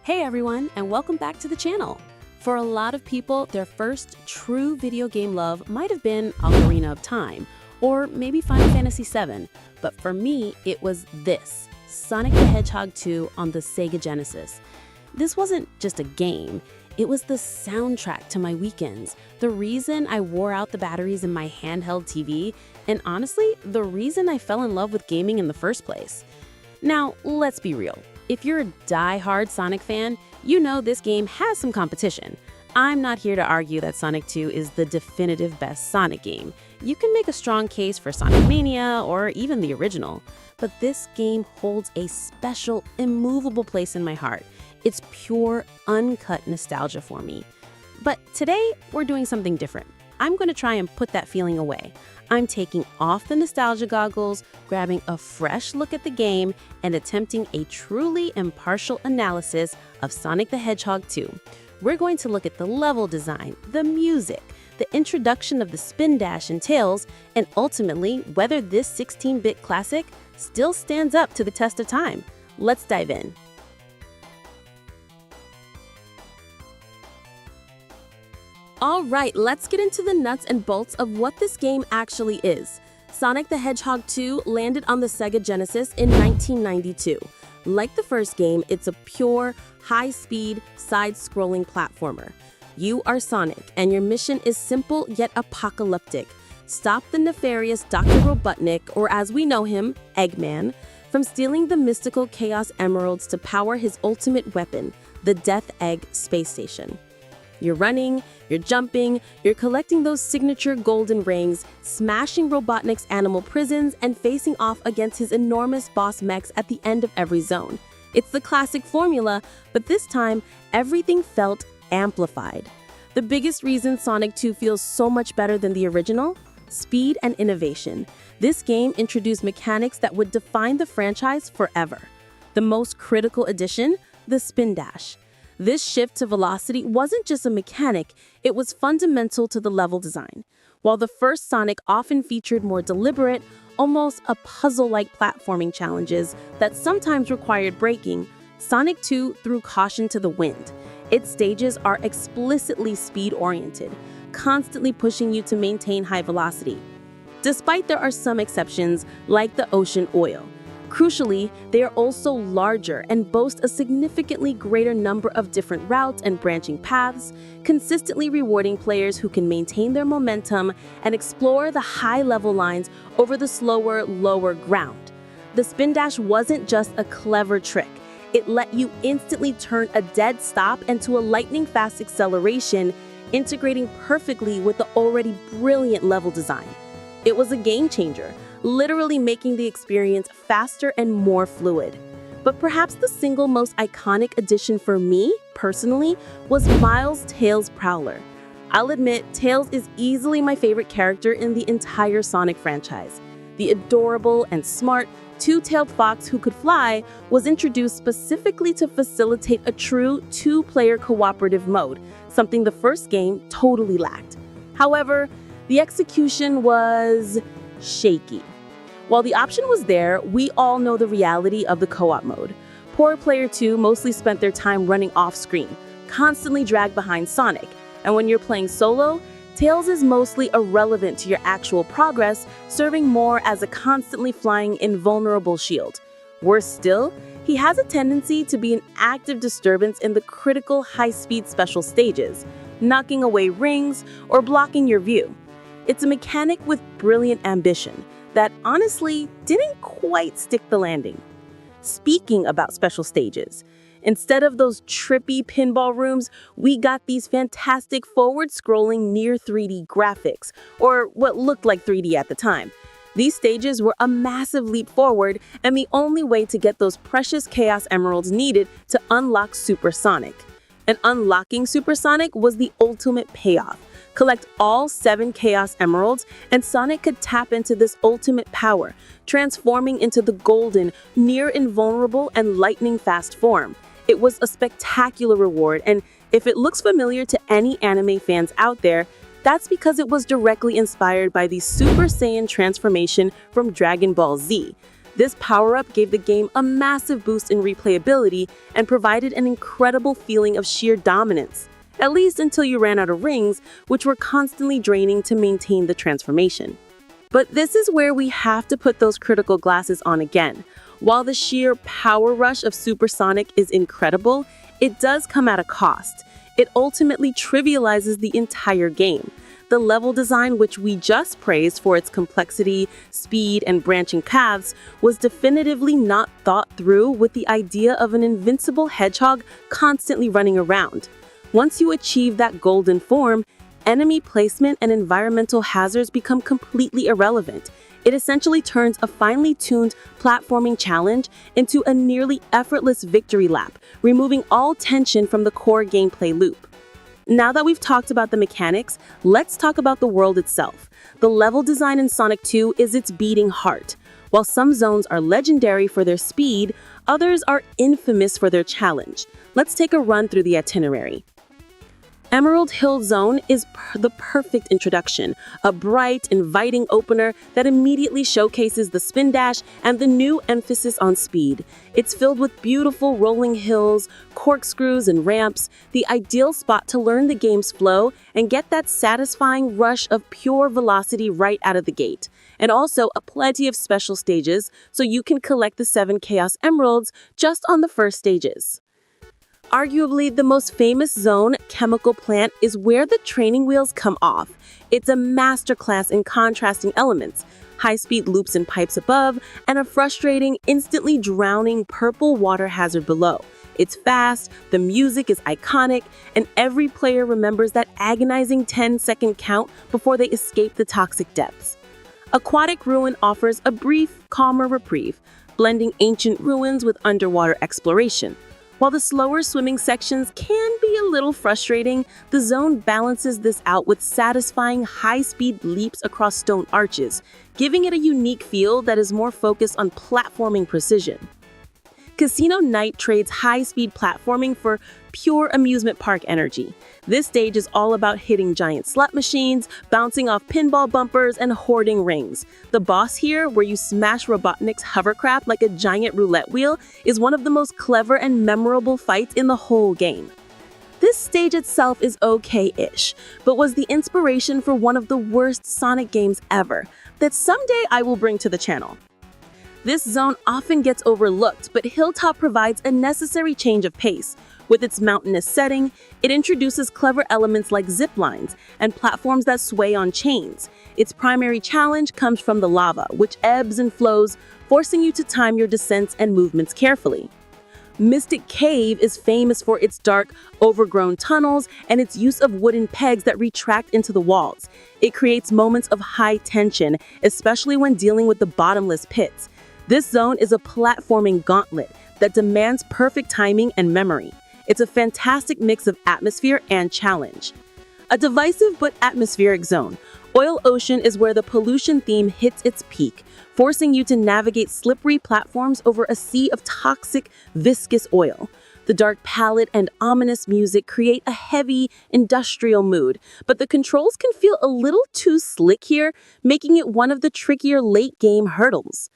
Hey everyone, and welcome back to the channel. For a lot of people, their first true video game love might have been Ocarina of Time, or maybe Final Fantasy VII, but for me, it was this, Sonic the Hedgehog 2 on the SEGA Genesis. This wasn't just a game, it was the soundtrack to my weekends, the reason I wore out the batteries in my handheld TV, and honestly, the reason I fell in love with gaming in the first place. Now, let's be real. If you're a die-hard Sonic fan, you know this game has some competition. I'm not here to argue that Sonic 2 is the definitive best Sonic game. You can make a strong case for Sonic Mania or even the original. But this game holds a special, immovable place in my heart. It's pure, uncut nostalgia for me. But today, we're doing something different. I'm going to try and put that feeling away. I'm taking off the nostalgia goggles, grabbing a fresh look at the game, and attempting a truly impartial analysis of Sonic the Hedgehog 2. We're going to look at the level design, the music, the introduction of the Spindash and Tails, and ultimately whether this 16-bit classic still stands up to the test of time. Let's dive in. All right, let's get into the nuts and bolts of what this game actually is. Sonic the Hedgehog 2 landed on the SEGA Genesis in 1992. Like the first game, it's a pure, high-speed, side-scrolling platformer. You are Sonic, and your mission is simple yet apocalyptic. Stop the nefarious Dr. Robotnik, or as we know him, Eggman, from stealing the mystical Chaos Emeralds to power his ultimate weapon, the Death Egg Space Station. You're running, you're jumping, you're collecting those signature golden rings, smashing Robotnik's animal prisons, and facing off against his enormous boss mechs at the end of every zone. It's the classic formula, but this time, everything felt amplified. The biggest reason Sonic 2 feels so much better than the original? Speed and innovation. This game introduced mechanics that would define the franchise forever. The most critical addition? The Spindash. This shift to velocity wasn't just a mechanic, it was fundamental to the level design. While the first Sonic often featured more deliberate, almost a puzzle-like platforming challenges that sometimes required braking, Sonic 2 threw caution to the wind. Its stages are explicitly speed-oriented, constantly pushing you to maintain high velocity. Despite there are some exceptions, like the ocean oil. Crucially, they are also larger and boast a significantly greater number of different routes and branching paths, consistently rewarding players who can maintain their momentum and explore the high-level lines over the slower, lower ground. The Spindash wasn't just a clever trick. It let you instantly turn a dead stop into a lightning-fast acceleration, integrating perfectly with the already brilliant level design. It was a game-changer, literally making the experience faster and more fluid. But perhaps the single most iconic addition for me, personally, was Miles' Tails Prowler. I'll admit, Tails is easily my favorite character in the entire Sonic franchise. The adorable and smart two-tailed fox who could fly was introduced specifically to facilitate a true two-player cooperative mode, something the first game totally lacked. However, the execution was shaky. While the option was there, we all know the reality of the co-op mode. Poor Player 2 mostly spent their time running off-screen, constantly dragged behind Sonic, and when you're playing solo, Tails is mostly irrelevant to your actual progress, serving more as a constantly flying invulnerable shield. Worse still, he has a tendency to be an active disturbance in the critical high-speed special stages, knocking away rings or blocking your view. It's a mechanic with brilliant ambition that honestly didn't quite stick the landing. Speaking about special stages, instead of those trippy pinball rooms, we got these fantastic forward-scrolling near 3D graphics, or what looked like 3D at the time. These stages were a massive leap forward and the only way to get those precious Chaos Emeralds needed to unlock Super Sonic. And unlocking Super Sonic was the ultimate payoff. Collect all 7 Chaos Emeralds, and Sonic could tap into this ultimate power, transforming into the golden, near-invulnerable, and lightning-fast form. It was a spectacular reward, and if it looks familiar to any anime fans out there, that's because it was directly inspired by the Super Saiyan transformation from Dragon Ball Z. This power-up gave the game a massive boost in replayability and provided an incredible feeling of sheer dominance, at least until you ran out of rings, which were constantly draining to maintain the transformation. But this is where we have to put those critical glasses on again. While the sheer power rush of Super Sonic is incredible, it does come at a cost. It ultimately trivializes the entire game. The level design, which we just praised for its complexity, speed, and branching paths, was definitively not thought through with the idea of an invincible hedgehog constantly running around. Once you achieve that golden form, enemy placement and environmental hazards become completely irrelevant. It essentially turns a finely tuned platforming challenge into a nearly effortless victory lap, removing all tension from the core gameplay loop. Now that we've talked about the mechanics, let's talk about the world itself. The level design in Sonic 2 is its beating heart. While some zones are legendary for their speed, others are infamous for their challenge. Let's take a run through the itinerary. Emerald Hill Zone is the perfect introduction, a bright, inviting opener that immediately showcases the Spindash and the new emphasis on speed. It's filled with beautiful rolling hills, corkscrews, and ramps, the ideal spot to learn the game's flow and get that satisfying rush of pure velocity right out of the gate. And also a plenty of special stages, so you can collect the 7 Chaos Emeralds just on the first stages. Arguably, the most famous zone, Chemical Plant, is where the training wheels come off. It's a masterclass in contrasting elements, high-speed loops and pipes above, and a frustrating, instantly drowning purple water hazard below. It's fast, the music is iconic, and every player remembers that agonizing 10-second count before they escape the toxic depths. Aquatic Ruin offers a brief, calmer reprieve, blending ancient ruins with underwater exploration. While the slower swimming sections can be a little frustrating, the zone balances this out with satisfying high-speed leaps across stone arches, giving it a unique feel that is more focused on platforming precision. Casino Night trades high-speed platforming for pure amusement park energy. This stage is all about hitting giant slot machines, bouncing off pinball bumpers, and hoarding rings. The boss here, where you smash Robotnik's hovercraft like a giant roulette wheel, is one of the most clever and memorable fights in the whole game. This stage itself is okay-ish, but was the inspiration for one of the worst Sonic games ever, that someday I will bring to the channel. This zone often gets overlooked, but Hilltop provides a necessary change of pace. With its mountainous setting, it introduces clever elements like zip lines and platforms that sway on chains. Its primary challenge comes from the lava, which ebbs and flows, forcing you to time your descents and movements carefully. Mystic Cave is famous for its dark, overgrown tunnels and its use of wooden pegs that retract into the walls. It creates moments of high tension, especially when dealing with the bottomless pits. This zone is a platforming gauntlet that demands perfect timing and memory. It's a fantastic mix of atmosphere and challenge. A divisive but atmospheric zone, Oil Ocean is where the pollution theme hits its peak, forcing you to navigate slippery platforms over a sea of toxic, viscous oil. The dark palette and ominous music create a heavy, industrial mood, but the controls can feel a little too slick here, making it one of the trickier late-game hurdles.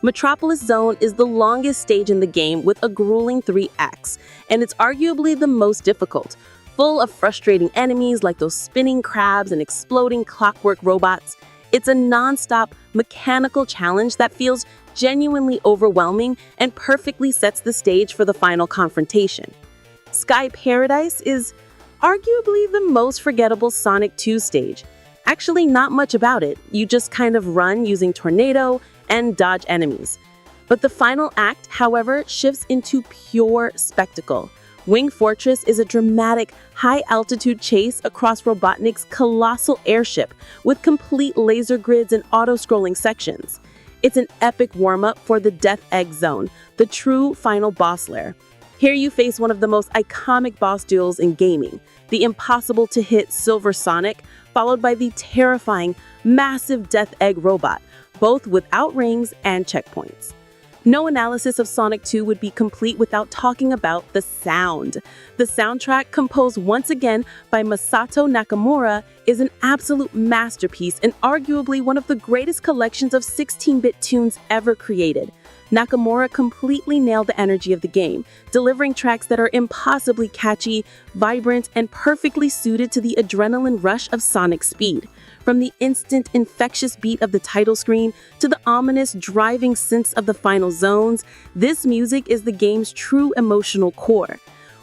Metropolis Zone is the longest stage in the game with a grueling 3 acts, and it's arguably the most difficult, full of frustrating enemies like those spinning crabs and exploding clockwork robots. It's a non-stop, mechanical challenge that feels genuinely overwhelming and perfectly sets the stage for the final confrontation. Sky Paradise is arguably the most forgettable Sonic 2 stage. Actually, not much about it. You just kind of run using Tornado and dodge enemies. But the final act, however, shifts into pure spectacle. Wing Fortress is a dramatic, high-altitude chase across Robotnik's colossal airship with complete laser grids and auto-scrolling sections. It's an epic warm-up for the Death Egg Zone, the true final boss lair. Here you face one of the most iconic boss duels in gaming, the impossible-to-hit Silver Sonic, followed by the terrifying, massive Death Egg robot, both without rings and checkpoints. No analysis of Sonic 2 would be complete without talking about the sound. The soundtrack, composed once again by Masato Nakamura, is an absolute masterpiece and arguably one of the greatest collections of 16-bit tunes ever created. Nakamura completely nailed the energy of the game, delivering tracks that are impossibly catchy, vibrant, and perfectly suited to the adrenaline rush of Sonic speed. From the instant, infectious beat of the title screen to the ominous, driving synths of the final zones, this music is the game's true emotional core.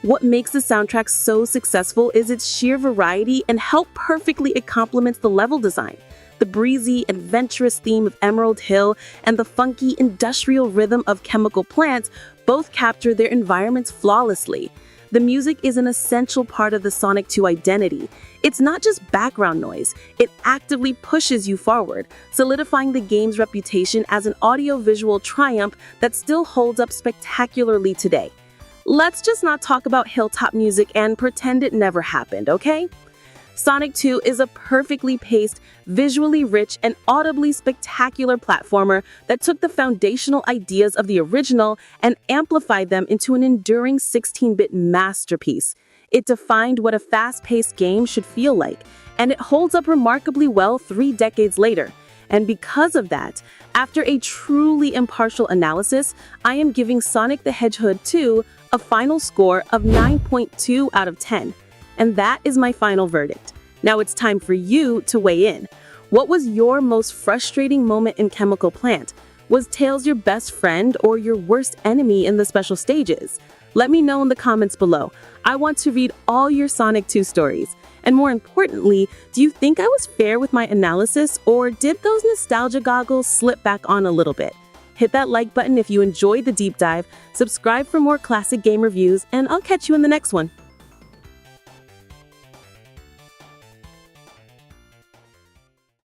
What makes the soundtrack so successful is its sheer variety and how perfectly it complements the level design. The breezy, adventurous theme of Emerald Hill and the funky, industrial rhythm of Chemical Plants both capture their environments flawlessly. The music is an essential part of the Sonic 2 identity. It's not just background noise, it actively pushes you forward, solidifying the game's reputation as an audio-visual triumph that still holds up spectacularly today. Let's just not talk about hilltop music and pretend it never happened, okay? Sonic 2 is a perfectly paced, visually rich, and audibly spectacular platformer that took the foundational ideas of the original and amplified them into an enduring 16-bit masterpiece. It defined what a fast-paced game should feel like, and it holds up remarkably well 3 decades later. And because of that, after a truly impartial analysis, I am giving Sonic the Hedgehog 2 a final score of 9.2 out of 10. And that is my final verdict. Now it's time for you to weigh in. What was your most frustrating moment in Chemical Plant? Was Tails your best friend or your worst enemy in the special stages? Let me know in the comments below. I want to read all your Sonic 2 stories. And more importantly, do you think I was fair with my analysis, or did those nostalgia goggles slip back on a little bit? Hit that like button if you enjoyed the deep dive, subscribe for more classic game reviews, and I'll catch you in the next one.